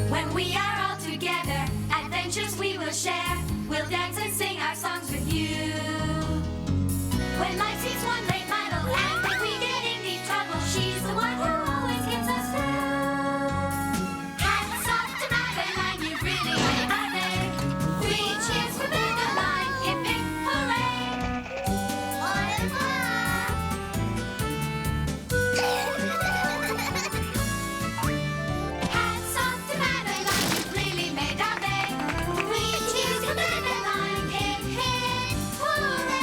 When we are all together, adventures we will share. We'll dance and sing our songs with you. When life seems one great battle, and if we get in deep trouble, she's the one who always gets us through. Hats off to Madeline, you really made our day. 3 cheers for Madeline, hip hip hooray! Au revoir! Hats off to Madeline, you really made our day. 3 cheers for Madeline, hip hip hooray!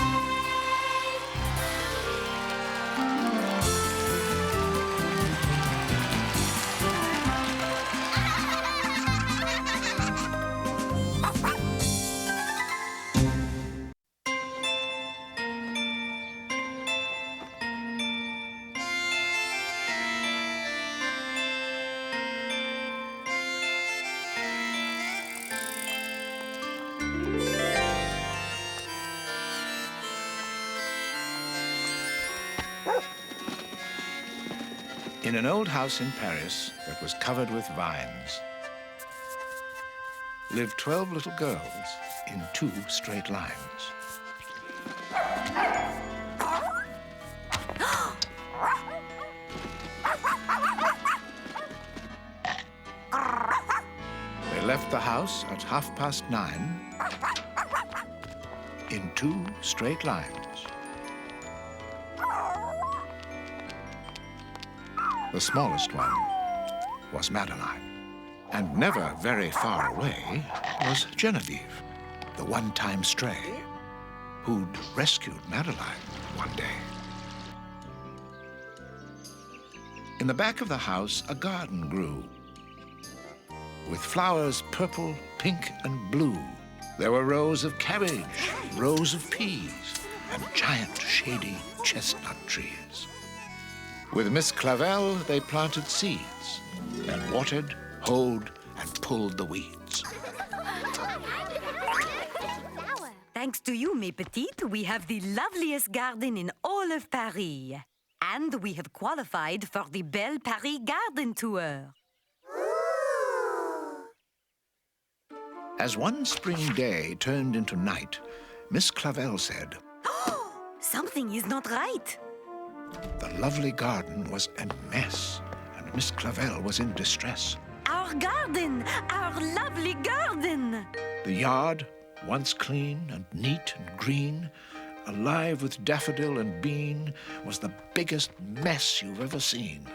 In an old house in Paris that was covered with vines lived 12 little girls in 2 straight lines. They left the house at 9:30 in 2 straight lines. The smallest one was Madeline. And never very far away was Genevieve, the one-time stray, who'd rescued Madeline one day. In the back of the house, a garden grew, with flowers purple, pink, and blue. There were rows of cabbage, rows of peas, and giant, shady chestnut trees. With Miss Clavel, they planted seeds and watered, hoed, and pulled the weeds. Thanks to you, mes petites, we have the loveliest garden in all of Paris. And we have qualified for the Belle Paris Garden Tour. As one spring day turned into night, Miss Clavel said, Something is not right. the lovely garden was a mess, and Miss Clavel was in distress. Our garden! Our lovely garden! The yard, once clean and neat and green, alive with daffodil and bean, was the biggest mess you've ever seen.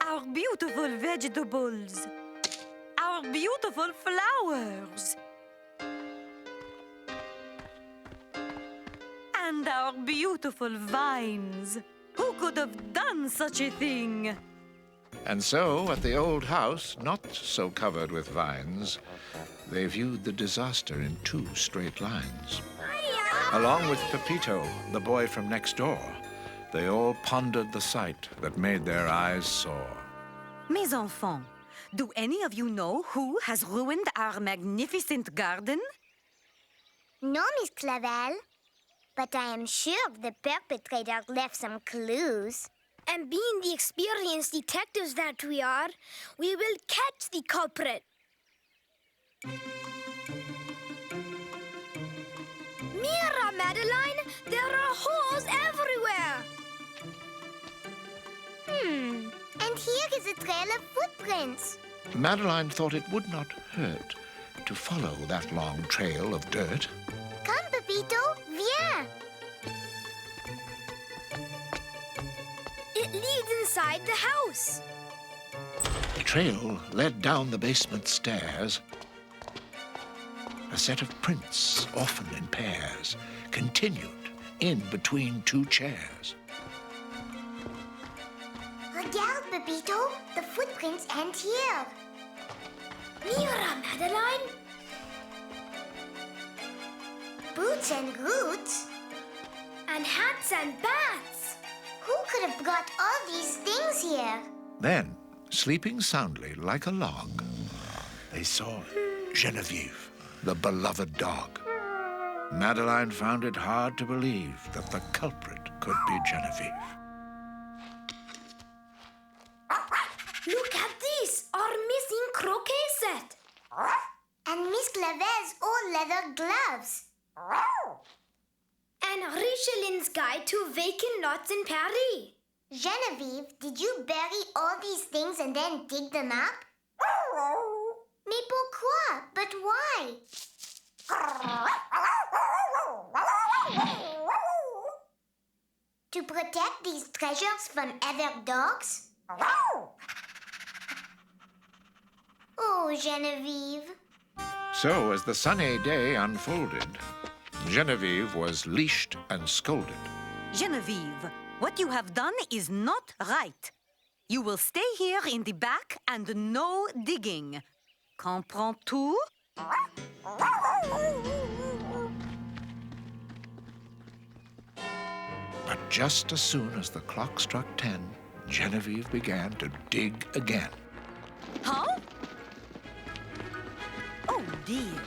Our beautiful vegetables! Our beautiful flowers! And our beautiful vines! Who could have done such a thing? And so, at the old house, not so covered with vines, they viewed the disaster in 2 straight lines. Along with Pepito, the boy from next door, they all pondered the sight that made their eyes sore. Mes enfants, do any of you know who has ruined our magnificent garden? No, Miss Clavel. But I am sure the perpetrator left some clues. And being the experienced detectives that we are, we will catch the culprit. Mira, Madeline, there are holes everywhere. And here is a trail of footprints. Madeline thought it would not hurt to follow that long trail of dirt. Come, Pepito, viens. It leads inside the house. The trail led down the basement stairs. A set of prints, often in pairs, continued in between 2 chairs. Regarde, Pepito, the footprints end here. Mira, Madeline. Boots and roots. And hats and bats. Who could have brought all these things here? Then, sleeping soundly like a log, they saw Genevieve, the beloved dog. Madeline found it hard to believe that the culprit could be Genevieve. Clavel's old leather gloves. And Richelin's guide to vacant lots in Paris. Genevieve, did you bury all these things and then dig them up? Mais pourquoi? But why? To protect these treasures from other dogs? Oh, Genevieve. So, as the sunny day unfolded, Genevieve was leashed and scolded. Genevieve, what you have done is not right. You will stay here in the back and no digging. Comprends-tu? But just as soon as the clock struck 10, Genevieve began to dig again. Huh? Oh, dear.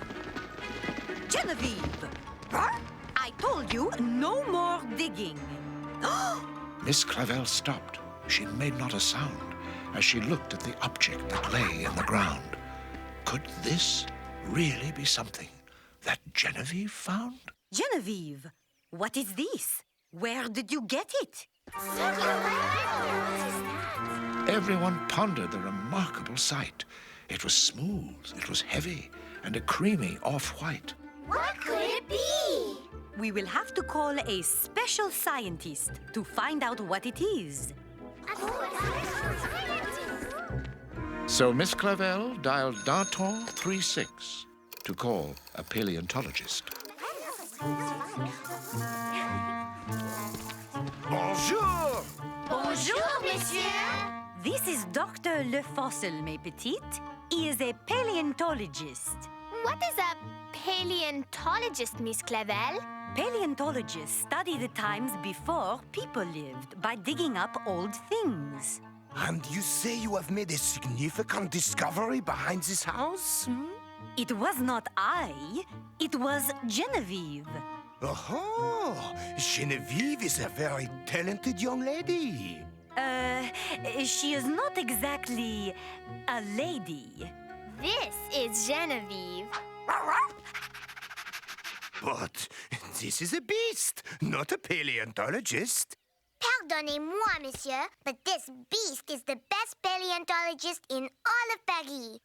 Genevieve! I told you no more digging. Miss Clavel stopped. She made not a sound as she looked at the object that lay in the ground. Could this really be something that Genevieve found? Genevieve, what is this? Where did you get it? Everyone pondered the remarkable sight. It was smooth, it was heavy, and a creamy off-white. What could it be? We will have to call a special scientist to find out what it is. So Miss Clavel dialed Danton 36 to call a paleontologist. Bonjour! Bonjour, monsieur. This is Dr. Le Fossil, mes petites. He is a paleontologist. What is a paleontologist, Miss Clavel? Paleontologists study the times before people lived by digging up old things. And you say you have made a significant discovery behind this house? It was not I, it was Genevieve. Oh, Genevieve is a very talented young lady. She is not exactly a lady. This is Genevieve. But this is a beast, not a paleontologist. Pardonnez-moi, monsieur, but this beast is the best paleontologist in all of Paris.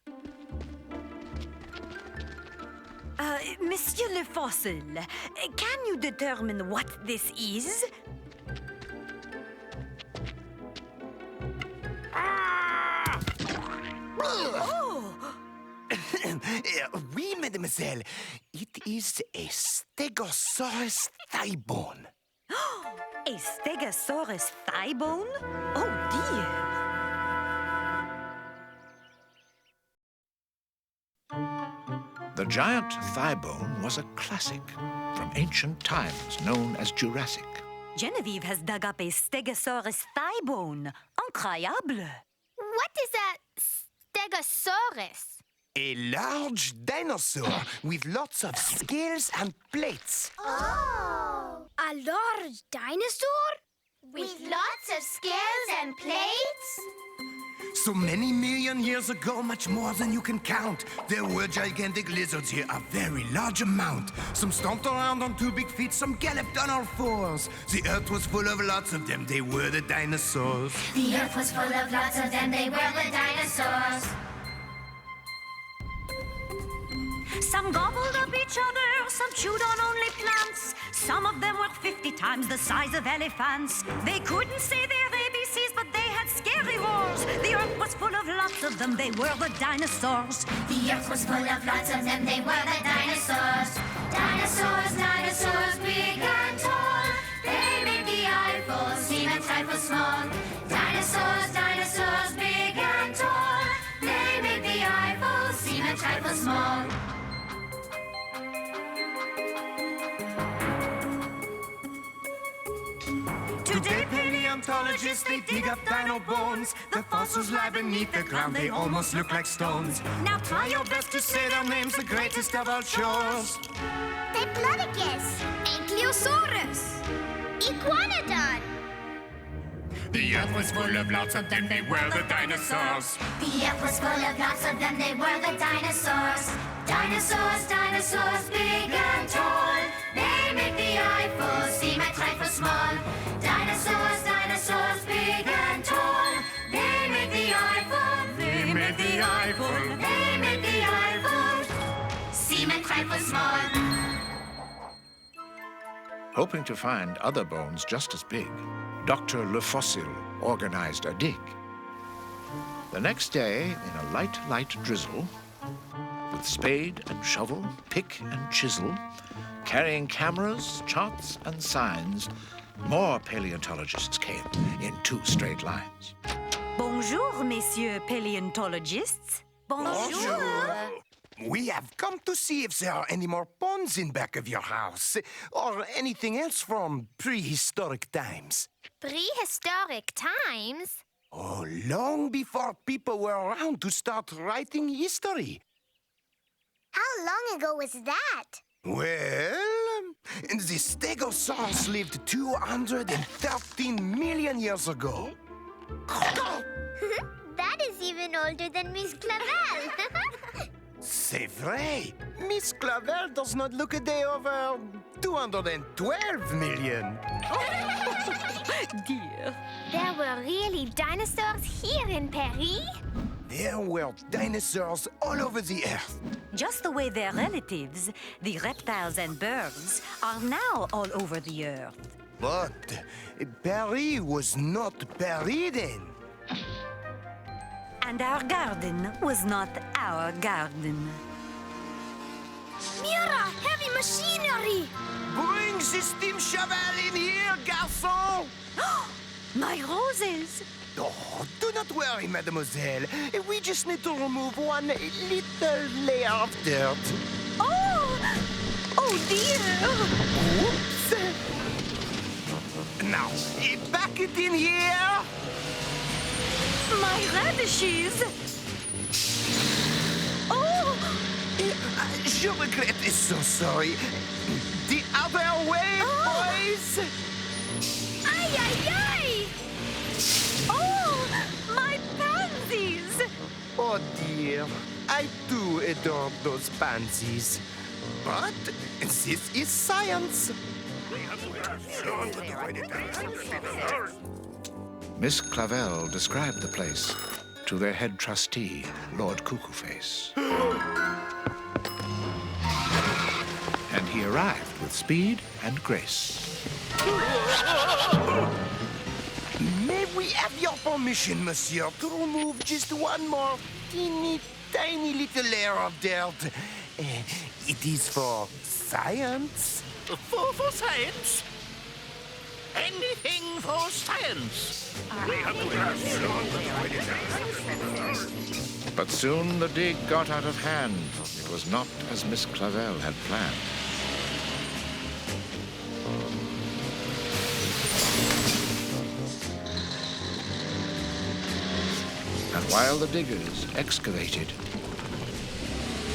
Monsieur Le Fossil, can you determine what this is? Oh! Oui, mademoiselle. It is a Stegosaurus thigh bone. A Stegosaurus thigh bone? Oh, dear. The giant thigh bone was a classic from ancient times known as Jurassic. Genevieve has dug up a Stegosaurus thigh bone. Incroyable. What is a Stegosaurus? A large dinosaur with lots of scales and plates. Oh! A large dinosaur? With lots of scales and plates? So many million years ago, much more than you can count. There were gigantic lizards here, a very large amount. Some stomped around on 2 big feet, some galloped on all fours. The earth was full of lots of them, they were the dinosaurs. The earth was full of lots of them, they were the dinosaurs. Some gobbled up each other, some chewed on only plants. Some of them were 50 times the size of elephants. They couldn't say their ABCs, but they had scary roars. The earth was full of lots of them, they were the dinosaurs. The earth was full of lots of them, they were the dinosaurs. Dinosaurs, dinosaurs, big and tall. They made the Eiffel seem a trifle small. Dinosaurs, dinosaurs, big and tall. They made the Eiffel seem a trifle small. Today, paleontologists, they dig up dino bones. The fossils lie beneath the ground, they almost look like stones. Now try your best to say their names, the greatest of all shores. Diplodocus. Ankylosaurus. Iguanodon. The earth was full of lots of them, they were the dinosaurs. The earth was full of lots of them, they were the dinosaurs. Dinosaurs, dinosaurs, big and tall. They make the Eiffel seem a trifle small. Dinosaurs, dinosaurs, big and tall. They make the Eiffel. They make the Eiffel. They make the Eiffel seem a trifle small. Hoping to find other bones just as big, Dr. Le Fossil organized a dig. The next day, in a light drizzle, with spade and shovel, pick and chisel, carrying cameras, charts, and signs, more paleontologists came in 2 straight lines. Bonjour, messieurs paleontologists. Bonjour. We have come to see if there are any more bones in back of your house, or anything else from prehistoric times. Prehistoric times? Oh, long before people were around to start writing history. How long ago was that? Well, the stegosaurs lived 213 million years ago. That is even older than Miss Clavel. C'est vrai. Miss Clavel does not look a day over 212 million. Dear. There were really dinosaurs here in Paris? There were dinosaurs all over the earth. Just the way their relatives, the reptiles and birds, are now all over the earth. But Paris was not Paris then. And our garden was not our garden. Mira, heavy machinery! Bring the steam shovel in here, garçon! My roses! Oh, do not worry, mademoiselle. We just need to remove one little layer of dirt. Oh! Oh dear! Oops! Now, back it in here! My radishes! Oh! Je regrette, so sorry. The other way, boys! Ay, ay, ay! Oh! My pansies! Oh dear, I too adore those pansies. But this is science. Miss Clavel described the place to their head trustee, Lord Cuckooface. And he arrived with speed and grace. May we have your permission, monsieur, to remove just one more teeny tiny little layer of dirt? It is for science. For science? Anything for science. But soon the dig got out of hand. It was not as Miss Clavel had planned. And while the diggers excavated,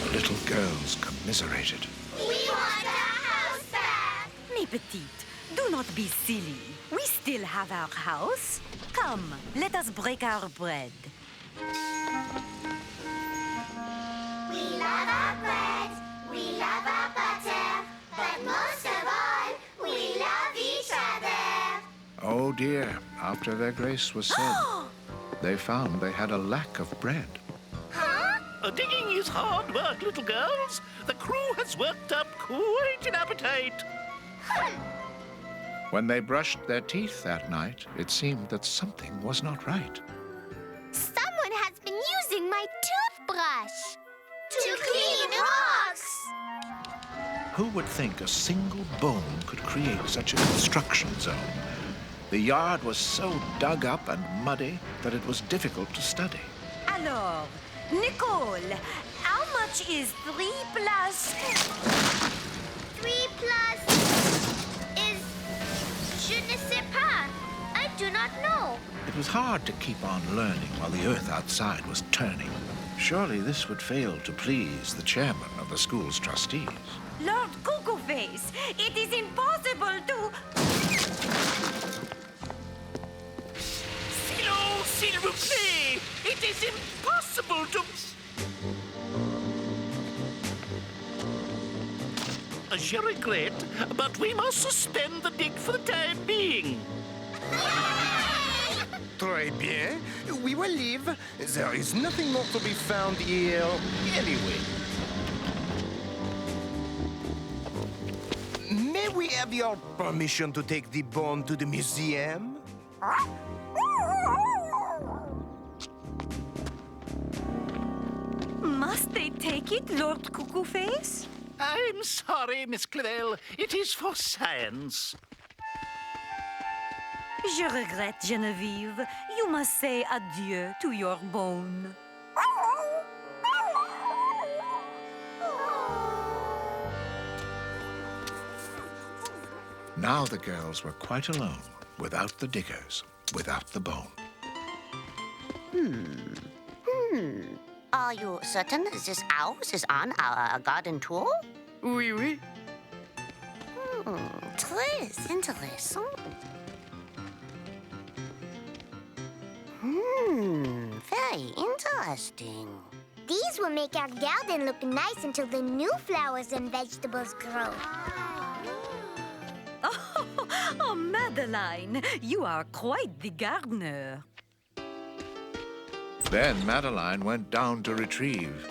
the little girls commiserated. We want our house back! Mes petites, do not be silly. We still have our house. Come, let us break our bread. We love our bread, we love our butter, but most of all, we love each other. Oh dear, after their grace was said, they found they had a lack of bread. Digging is hard work, little girls. The crew has worked up quite an appetite. When they brushed their teeth that night, it seemed that something was not right. Someone has been using my toothbrush to clean rocks. Who would think a single bone could create such a construction zone? The yard was so dug up and muddy that it was difficult to study. Alors, Nicole, how much is 3 plus... 3 plus is je ne sais pas. I do not know. It was hard to keep on learning while the earth outside was turning. Surely this would fail to please the chairman of the school's trustees. Lord Cuckooface, it is impossible to... Silence, s'il vous plaît. It is impossible to... much regret, but we must suspend the dig for the time being. Très bien. We will leave. There is nothing more to be found here anyway. May we have your permission to take the bone to the museum? Must they take it, Lord Cuckoo Face? I'm sorry, Miss Clavel. It is for science. Je regrette, Genevieve. You must say adieu to your bone. Now the girls were quite alone, without the diggers, without the bone. Are you certain this house is on our garden tour? Oui, oui. Très intéressant. Very interesting. These will make our garden look nice until the new flowers and vegetables grow. Oh, Madeline, you are quite the gardener. Then Madeline went down to retrieve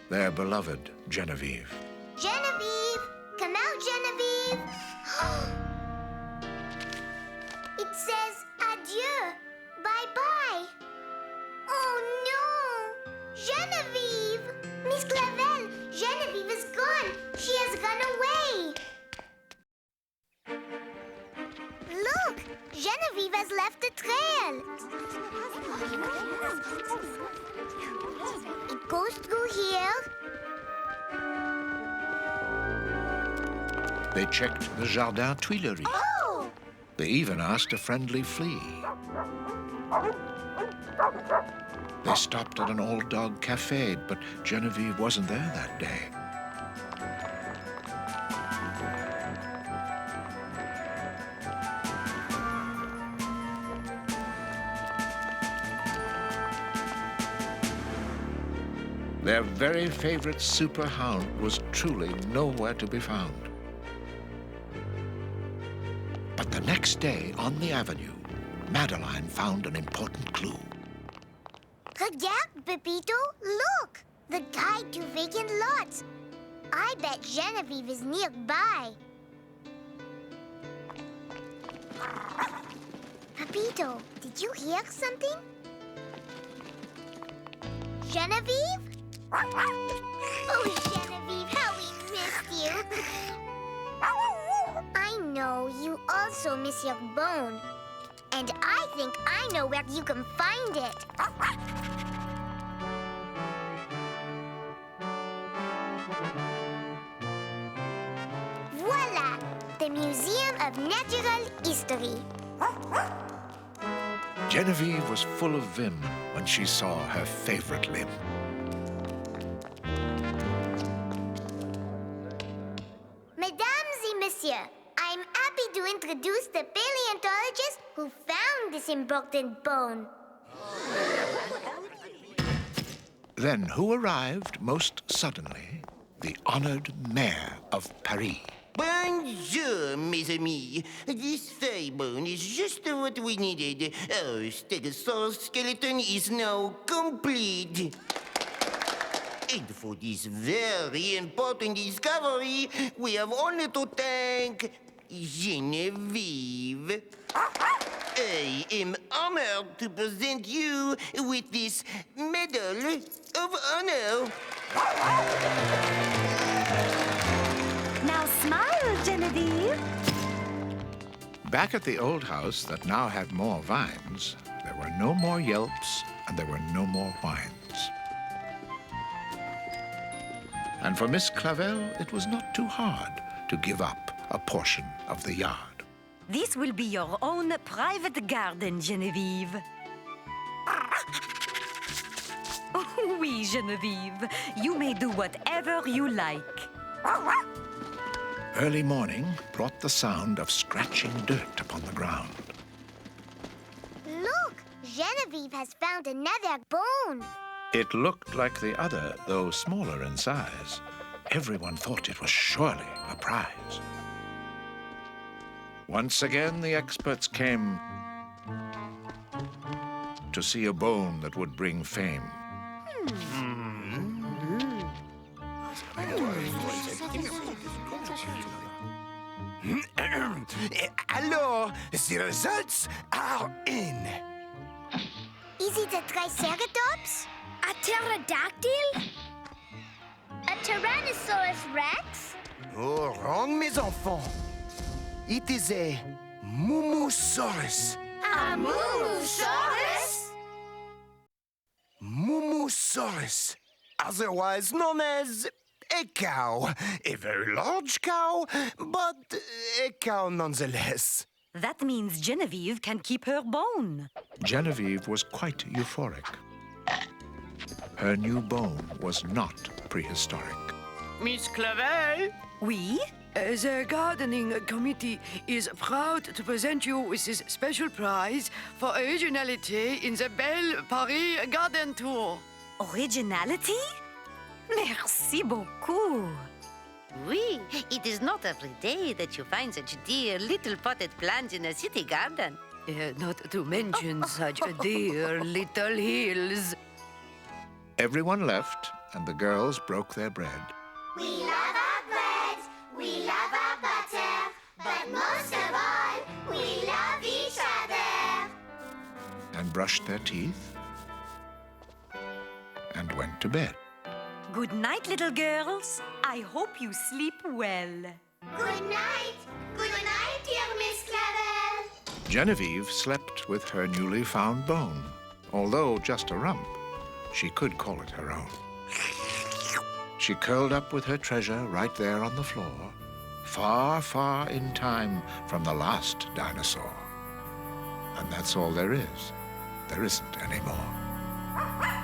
their beloved Genevieve. Genevieve! Come out, Genevieve! It says adieu. Bye-bye. Oh, no! Genevieve! Miss Clavel, Genevieve is gone. She has run away. Look! Genevieve has left a trail. It goes through here. They checked the Jardin Tuileries. Oh! They even asked a friendly flea. They stopped at an old dog cafe, but Genevieve wasn't there that day. Their very favorite super hound was truly nowhere to be found. But the next day on the avenue, Madeline found an important clue. Regarde, Pepito, look! The guide to vacant lots. I bet Genevieve is nearby. Pepito, did you hear something? Genevieve? Oh, Genevieve, how we missed you. I know you also miss your bone. And I think I know where you can find it. Voila! The Museum of Natural History. Genevieve was full of vim when she saw her favorite limb. Mesdames et messieurs, I'm happy to introduce the paleontologist who found this important bone. Then who arrived most suddenly? The honored mayor of Paris. Bonjour, mes amis. This thigh bone is just what we needed. Our stegosaurus skeleton is now complete. And for this very important discovery, we have only to thank Genevieve. I am honored to present you with this Medal of Honor. Now smile, Genevieve. Back at the old house that now had more vines, there were no more yelps and there were no more whines. And for Miss Clavel, it was not too hard to give up a portion of the yard. This will be your own private garden, Genevieve. Oui, Genevieve. You may do whatever you like. Early morning brought the sound of scratching dirt upon the ground. Look, Genevieve has found another bone. It looked like the other, though smaller in size. Everyone thought it was surely a prize. Once again, the experts came to see a bone that would bring fame. Alors, the results are in. Is it a Triceratops? A pterodactyl? A Tyrannosaurus Rex? Oh, wrong, mes enfants. It is a Mumusaurus. A Moosaurus? Mumusaurus, otherwise known as a cow. A very large cow, but a cow nonetheless. That means Genevieve can keep her bone. Genevieve was quite euphoric. Her new bone was not prehistoric. Miss Clavel? Oui? The gardening committee is proud to present you with this special prize for originality in the Belle Paris Garden Tour. Originality? Merci beaucoup. Oui, it is not every day that you find such dear little potted plants in a city garden. Not to mention such dear little hills. Everyone left, and the girls broke their bread We love our bread, we love our butter, but most of all, we love each other. and brushed their teeth and went to bed. Good night, little girls. I hope you sleep well. Good night, dear Miss Clavel. Genevieve slept with her newly found bone. Although just a rump, she could call it her own. She curled up with her treasure right there on the floor, far, far in time from the last dinosaur. And that's all there is. There isn't any more.